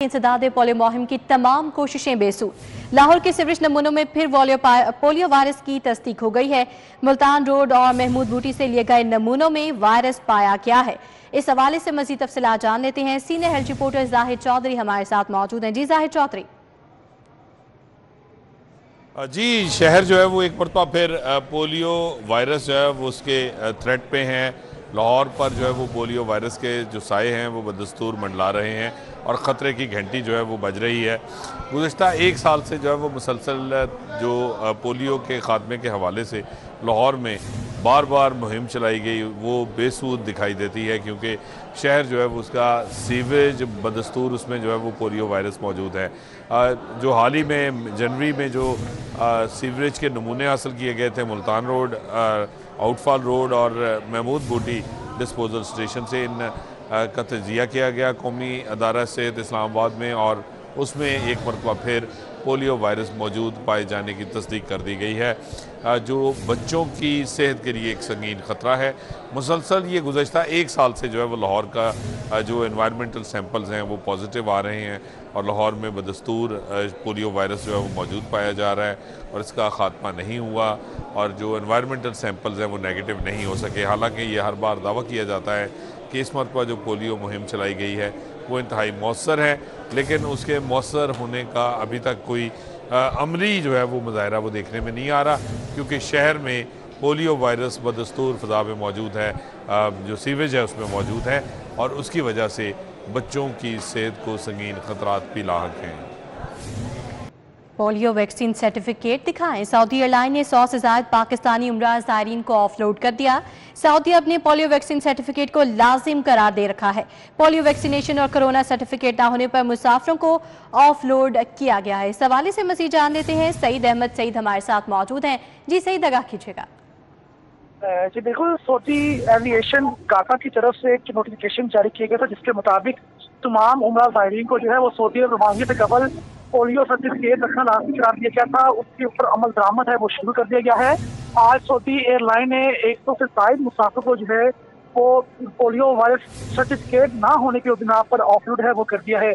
इंसदाद polio मुहिम की तमाम कोशिशें बेसूर। लाहौर के सीवरेज नमूनों में फिर पोलियो वायरस की तस्दीक हो गई है। मुल्तान रोड और महमूद बूटी से लिए गए नमूनों में वायरस पाया गया है। इस हवाले से मजीद तफसीलात जान लेते हैं। Senior health reporter Zahid Chaudhary हमारे साथ मौजूद हैं। जी जाहिद चौधरी। जी, शहर जो है वो एक मरतबा फिर पोलियो वायरस जो है वो उसके थ्रेट पे हैं। लाहौर पर जो है वो पोलियो वायरस के जो साए हैं वो बदस्तूर मंडला रहे हैं और ख़तरे की घंटी जो है वो बज रही है। गुज़िश्ता एक साल से जो है वो मुसलसल जो पोलियो के ख़ात्मे के हवाले से लाहौर में बार बार मुहिम चलाई गई वो बेसूद दिखाई देती है, क्योंकि शहर जो है वो उसका सीवेज बदस्तूर उसमें जो है वो पोलियो वायरस मौजूद है। जो हाल ही में जनवरी में जो सीवरेज के नमूने हासिल किए गए थे मुल्तान रोड, आउटफॉल रोड और महमूद बूटी डिस्पोजल स्टेशन से, इन का तजिया किया गया कौमी अदारा सेहत इस्लामाबाद में, और उसमें एक मरतबा फिर पोलियो वायरस मौजूद पाए जाने की तस्दीक कर दी गई है, जो बच्चों की सेहत के लिए एक संगीन ख़तरा है। मुसलसल ये गुज़श्ता एक साल से जो है वो लाहौर का जो एनवायरमेंटल सैंपल्स हैं वो पॉजिटिव आ रहे हैं और लाहौर में बदस्तूर पोलियो वायरस जो है वो मौजूद पाया जा रहा है और इसका ख़ात्मा नहीं हुआ, और जो एनवायरमेंटल सैंपल्स हैं वो नेगेटिव नहीं हो सके। हालांकि ये हर बार दावा किया जाता है कि इस मरतबा जो पोलियो मुहिम चलाई गई है वो इंतहाई मौसर है, लेकिन उसके मौसर होने का अभी तक कोई अमली जो है वो मुजाहरा वो देखने में नहीं आ रहा, क्योंकि शहर में पोलियो वायरस बदस्तूर फ़ज़ा में मौजूद है, जो सीवेज है उसमें मौजूद है, और उसकी वजह से बच्चों की सेहत को संगीन ख़तरात भी लाहक हैं। पोलियो वैक्सीन सर्टिफिकेट दिखाएं। सऊदी एयरलाइन ने 100 से ज़ायद पाकिस्तानी उम्रा ज़ायरीन को ऑफलोड कर दिया। सऊदी अपने पोलियो वैक्सीन सर्टिफिकेट को लाजिम करार दे रखा है। पोलियो वैक्सीनेशन और कोरोना सर्टिफिकेट ना होने पर मुसाफिरों को ऑफलोड किया गया है। इस हवाले से मज़ीद जान लेते हैं। सईद अहमद सईद हमारे साथ मौजूद हैं। जी सईद, आगाह कीजिएगा। जी बिल्कुल, सऊदी एविएशन गाका की तरफ से एक नोटिफिकेशन जारी किया गया था, जिसके मुताबिक तमाम उम्रा ज़ायरीन को जो है वो सऊदी रवानगी से कबल पोलियो सर्टिफिकेट रखना लाजमी करार दिया गया था। उसके ऊपर अमल दरामद है वो शुरू कर दिया गया है। आज सऊदी एयरलाइन ने 100 से ज़ायद मुसाफिर को जो है वो पोलियो वायरस सर्टिफिकेट ना होने की बिना पर ऑफलोड है वो कर दिया है।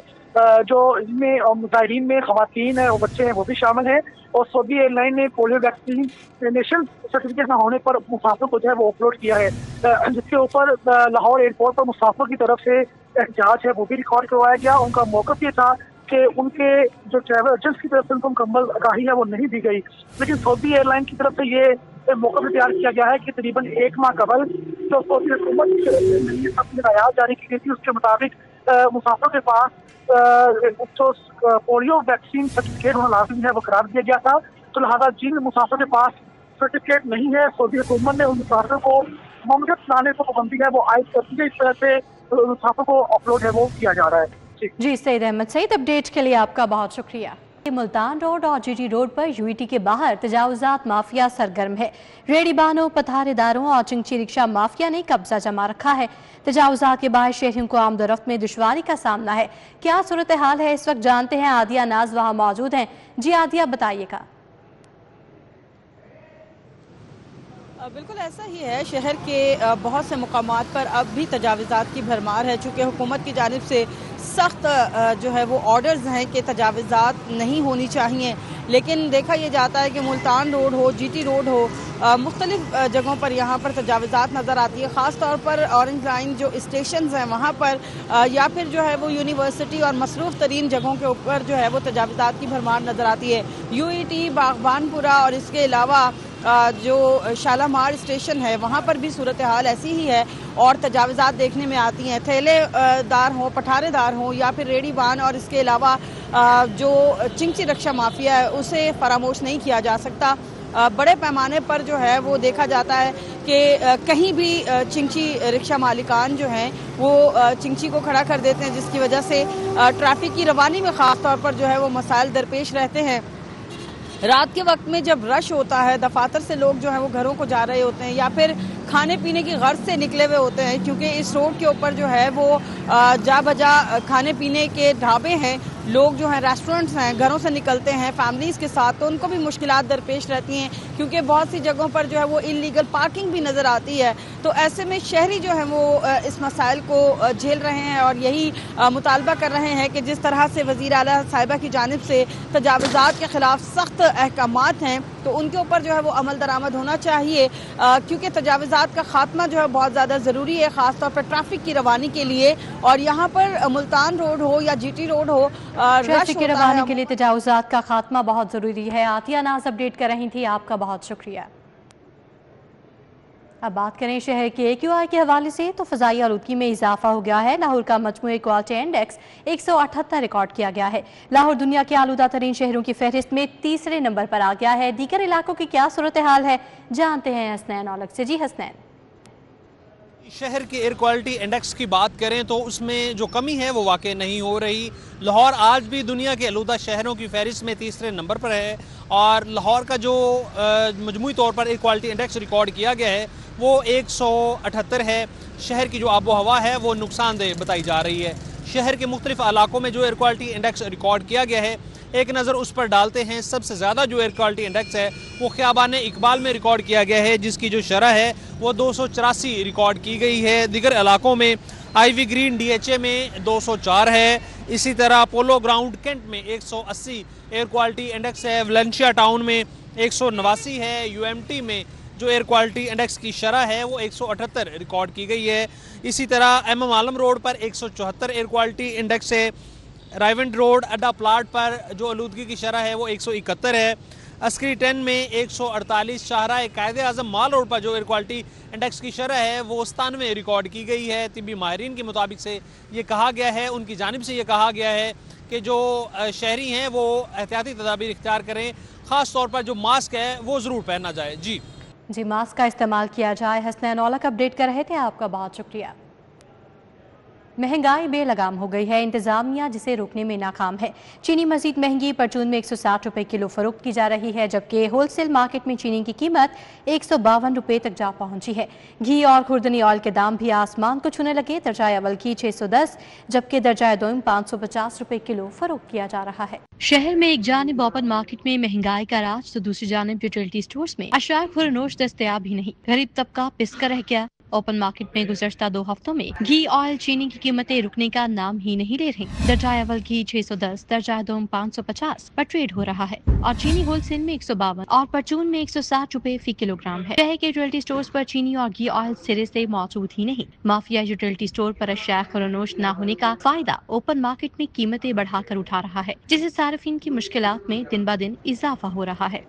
जो इसमें ज़ायरीन में ख़वातीन है और बच्चे हैं वो भी शामिल हैं, और सऊदी एयरलाइन ने पोलियो वैक्सीनेशन सर्टिफिकेट ना होने पर मुसाफिर को जो है वो ऑफलोड किया है, जिसके ऊपर लाहौर एयरपोर्ट पर मुसाफिर की तरफ से एहतजाज है वो भी रिकॉर्ड करवाया गया। उनका मौक़िफ़ ये था कि उनके जो ट्रैवल एजेंट्स की तरफ से उनको मुकम्मल आगाही है वो नहीं दी गई, लेकिन सऊदी एयरलाइन की तरफ से ये मौका तैयार किया गया है कि तकरीबन एक माह कबल जो सऊदी हुकूमत की तरफ से अपनी हिदायत जारी की गई थी, उसके मुताबिक मुसाफिर के पास जो पोलियो वैक्सीन सर्टिफिकेट होना लाजिमी है वो करार दिया गया था। तो लिहाजा जिन मुसाफिर के पास सर्टिफिकेट नहीं है, सऊदी हुकूमत ने उन मुसाफिर को ममलकत लाने को पाबंदी है वो आयद कर दी है। इस तरह से मुसाफिर को अपलोड है वो किया जा रहा है। जी सईद अहमद सईद, अपडेट के लिए आपका बहुत शुक्रिया। मुल्तान रोड और जीटी रोड पर यूईटी के बाहर तजावुजात माफिया सरगर्म है। रेड़ीबानों, पथारेदारों और चिंची रिक्शा माफिया ने कब्जा जमा रखा है। तजावुजात के बाहर शहरियों को आमदोरफ्त में दुश्वारी का सामना है। क्या सूरत हाल है इस वक्त जानते हैं। आदिया नाज वहाँ मौजूद हैं। जी आदिया, बताइएगा। बिल्कुल ऐसा ही है, शहर के बहुत से मुकामात पर अब भी तजावुजात की भरमार है, चूँकि हुकूमत की जानिब से सख्त जो है वो ऑर्डर्स हैं कि तजावुजात नहीं होनी चाहिए, लेकिन देखा यह जाता है कि मुल्तान रोड हो, जीटी रोड हो, मुख्तलिफ जगहों पर यहाँ पर तजावुजात नज़र आती है। ख़ास तौर पर ऑरेंज लाइन जो स्टेशन हैं वहाँ पर या फिर जो है वो यूनिवर्सिटी और मसरूफ़ तरीन जगहों के ऊपर जो है वो तजावुजात की भरमार नज़र आती है। यूईटी, बागबानपुरा और इसके अलावा जो शालामार स्टेशन है वहाँ पर भी सूरत हाल ऐसी ही है और तजावुजात देखने में आती हैं। ठेलेदार हों, पठारेदार हों या फिर रेड़ीबान, और इसके अलावा जो चिंची रिक्शा माफिया है उसे फरामोश नहीं किया जा सकता। बड़े पैमाने पर जो है वो देखा जाता है कि कहीं भी चिंची रिक्शा मालिकान जो हैं वो चिंची को खड़ा कर देते हैं, जिसकी वजह से ट्रैफिक की रवानी में ख़ास तौर पर जो है वो मसाइल दरपेश रहते हैं। रात के वक्त में जब रश होता है, दफातर से लोग जो है वो घरों को जा रहे होते हैं या फिर खाने पीने की गर्ज से निकले हुए होते हैं, क्योंकि इस रोड के ऊपर जो है वो जा बजा खाने पीने के ढाबे हैं, लोग जो हैं रेस्टोरेंट्स हैं, घरों से निकलते हैं फैमिलीज़ के साथ, तो उनको भी मुश्किलात दरपेश रहती हैं, क्योंकि बहुत सी जगहों पर जो है वो इलीगल पार्किंग भी नज़र आती है। तो ऐसे में शहरी जो है वो इस मसाइल को झेल रहे हैं और यही मुतालबा कर रहे हैं कि जिस तरह से वज़ीर आला साहिबा की जानिब से तजावुज़ात के ख़िलाफ़ सख्त अहकामात हैं, तो उनके ऊपर जो है वो अमल दरामद होना चाहिए, क्योंकि तजावुज़ात का खात्मा जो है बहुत ज़्यादा ज़रूरी है, ख़ासतौर पर ट्रैफिक की रवानी के लिए। और यहाँ पर मुल्तान रोड हो या GT रोड हो, ट्रैफिक की रवानी के लिए तजावुज़ात का खात्मा बहुत ज़रूरी है। आतिया नाज अपडेट कर रही थी, आपका बहुत शुक्रिया। अब बात करें शहर के AQI के हवाले से, तो फ़ज़ाई आलूदगी में इजाफा हो गया है। लाहौर का मजमूई क्वालिटी इंडेक्स 178 रिकॉर्ड किया गया है। लाहौर दुनिया के आलूदा तरीन शहरों की फहरिस्त में तीसरे नंबर पर आ गया है। दीगर इलाकों की क्या सूरत हाल है, जानते हैं हसनैन औलख से। जी हसनैन। शहर के एयर क्वालिटी इंडेक्स की बात करें तो उसमें जो कमी है वो वाकई नहीं हो रही। लाहौर आज भी दुनिया के आलूदा शहरों की फहरिस्त में तीसरे नंबर पर है और लाहौर का जो मजमूई तौर पर एयर क्वालिटी इंडेक्स रिकॉर्ड किया गया है वो 178 है। शहर की जो आबो हवा है वो नुकसानदेह बताई जा रही है। शहर के मुख्तलिफ इलाकों में जो एयर क्वालिटी इंडेक्स रिकॉर्ड किया गया है, एक नज़र उस पर डालते हैं। सबसे ज़्यादा जो एयर क्वालिटी इंडेक्स है वो ख़ियाबान इकबाल में रिकॉर्ड किया गया है, जिसकी जो शरह है वो 284 रिकॉर्ड की गई है। दीगर इलाकों में आईवी ग्रीन DHA में 204 है। इसी तरह पोलो ग्राउंड कैंट में 180 एयर क्वालिटी इंडेक्स है। वलेंशिया टाउन में 189 है। UMT में जो एयर क्वालिटी इंडेक्स की शरह है वो 178 रिकॉर्ड की गई है। इसी तरह MM आलम रोड पर 174 एयर क्वालिटी इंडेक्स है। रायवंड रोड अड्डा प्लाट पर जो आलूदगी की शरह है वो 171 है। अस्करी 10 में 148। शाहराह कायद आज़म माल रोड पर जो एयर क्वालिटी इंडेक्स की शरह है वो 97 रिकॉर्ड की गई है। तिब्बी माहिरीन के मुताबिक से ये कहा गया है, उनकी जानिब से ये कहा गया है कि जो शहरी हैं वो एहतियाती तदाबीर इख्तियार करें, ख़ास तौर पर जो मास्क है वो ज़रूर पहना जाए। जी मास्क का इस्तेमाल किया जाए। हसनैन औलख अपडेट कर रहे थे, आपका बहुत शुक्रिया। महंगाई बेलगाम हो गई है, इंतजामिया जिसे रोकने में नाकाम है। चीनी मजीद महंगी, परचून में 160 रुपए किलो फरोख्त की जा रही है, जबकि होलसेल मार्केट में चीनी की कीमत 152 रुपए तक जा पहुंची है। घी और खुर्दनी ऑयल के दाम भी आसमान को छूने लगे। दर्जाए अवल घी 610 जबकि दर्जाए दोम 550 रुपए किलो फरोख्त किया जा रहा है। शहर में एक जानिब ओपन मार्केट में महंगाई का राज, तो दूसरी जानिब यूटिलिटी स्टोर्स में अशराए खुरनोश दस्तयाब ही नहीं। गरीब तबका पिसकर रह गया। ओपन मार्केट में गुज़श्ता 2 हफ्तों में घी, ऑयल, चीनी की कीमतें रुकने का नाम ही नहीं ले रही। दर्जाए अवल घी 610, दर्जाए दोम 550 पर ट्रेड हो रहा है और चीनी होलसेल में 152 और परचून में 160 रुपए फी किलोग्राम है। शहर के यूटिलिटी स्टोर्स पर चीनी और घी, ऑयल सिरे से मौजूद ही नहीं। माफिया यूटिलिटी स्टोर पर अशराए खुरनोश न होने का फायदा ओपन मार्केट में कीमतें बढ़ाकर उठा रहा है, जिससे सार्फिन की मुश्किलात में दिन ब दिन इजाफा हो रहा है।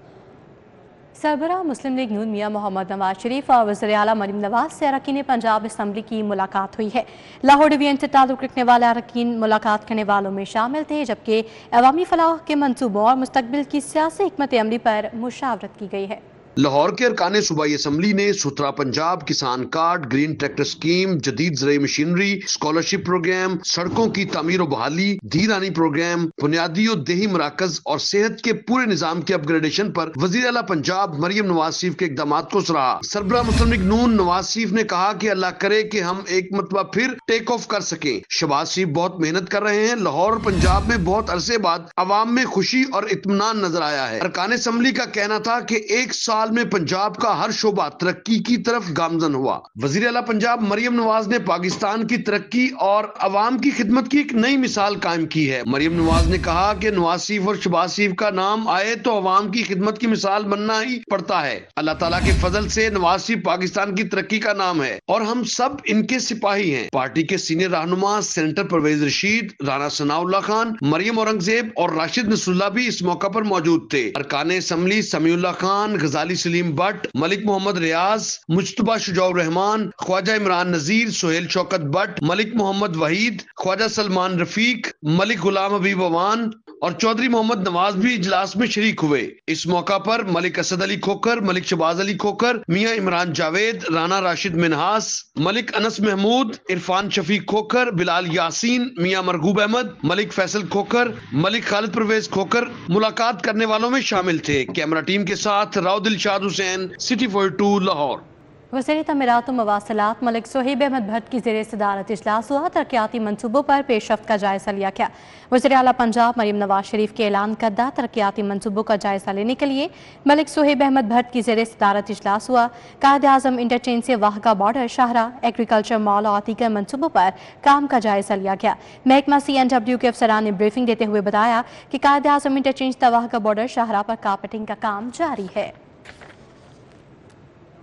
सरबराह मुस्लिम लीग नून मियां मोहम्मद नवाज शरीफ और वज़ीर आला मरीम नवाज से अरकान पंजाब असम्बली की मुलाकात हुई है। लाहौर डिवीजन से ताल्लुक़ रखने वाले अरकान मुलाकात करने वालों में शामिल थे, जबकि अवामी फलाह के मंसूबों और मुस्तकबिल की सियासी हिकमत अमली पर मुशावरत की गई है। लाहौर के अरकान सूबाई असम्बली ने सुथरा पंजाब, किसान कार्ड, ग्रीन ट्रैक्टर स्कीम, जदीद ज़राई मशीनरी, स्कॉलरशिप प्रोग्राम, सड़कों की तामीर और बहाली, धीरानी प्रोग्राम, बुनियादी और देही मराकज और सेहत के पूरे निजाम के अपग्रेडेशन पर वज़ीर आला पंजाब मरियम नवाज शरीफ के इकदामात को सराहा। सरबराह मुस्लिम लीग नून नवाज शरीफ ने कहा कि अल्लाह करे कि हम एक मरतबा फिर टेक ऑफ कर सकें। शहबाज शरीफ बहुत मेहनत कर रहे हैं। लाहौर और पंजाब में बहुत अरसे बाद अवाम में खुशी और इत्मीनान नजर आया है। अरकान असम्बली का कहना था कि एक साल में पंजाब का हर शोबा तरक्की की तरफ गामजन हुआ। वजीर आला पंजाब मरियम नवाज ने पाकिस्तान की तरक्की और अवाम की खिदमत की एक नई मिसाल कायम की है। मरियम नवाज ने कहा कि नवाज शरीफ और शहबाज शरीफ का नाम आए तो अवाम की खिदमत की मिसाल बनना ही पड़ता है। अल्लाह ताला के फजल से नवाज शरीफ पाकिस्तान की तरक्की का नाम है और हम सब इनके सिपाही हैं। पार्टी के सीनियर रहनुमा सेनेटर परवेज रशीद, राना सनाउल्लाह खान, मरियम औरंगजेब और राशिद नसरुल्लाह भी इस मौका पर मौजूद थे। अरकान असम्बली समीउल्लाह खान, गजाली सलीम भट्ट, मलिक मोहम्मद रियाज, मुज्तबा शुजाउर रहमान, ख्वाजा इमरान नजीर, सुहेल शौकत भट्ट, मलिक मोहम्मद वहीद, ख्वाजा सलमान रफीक, मलिक गुलाम हबीब अवान और चौधरी मोहम्मद नवाज भी इजलास में शरीक हुए। इस मौका पर मलिक असद अली खोकर, मलिक शहबाज अली खोकर, मियां इमरान जावेद, राना राशिद मिनहास, मलिक अनस महमूद, इरफान शफीक खोकर, बिलाल यासीन, मियां मरगूब अहमद, मलिक फैसल खोकर, मलिक खालिद परवेज खोकर मुलाकात करने वालों में शामिल थे। कैमरा टीम के साथ राव दिलशाद हुसैन, सिटी 42 लाहौर। वज़ीर तमीरात व मवासलात मलिक सोहेब अहमद भट्ट की ज़ेर सदारत इजलास हुआ। तरक्याती मनसूबों पर पेशरफ्त का जायजा लिया गया। वज़ीर आला पंजाब मरीम नवाज शरीफ के ऐलान करदा तरक्याती मनसूबों का जायजा लेने के लिए मलिक सोहेब अहमद भट्ट की ज़ेर सदारत इजलास हुआ। कायद आज़म इंटरचेंज से वाहगा बॉर्डर शाहरा एग्रीकल्चर मॉल और दीगर मनसूबों पर काम का जायजा लिया गया। महकमा CNW के अफसरान ने ब्रीफिंग देते हुए बताया कि कायद आज़म इंटरचेंज तवाहगा बॉर्डर शाहरा पर कारपेटिंग का काम जारी है।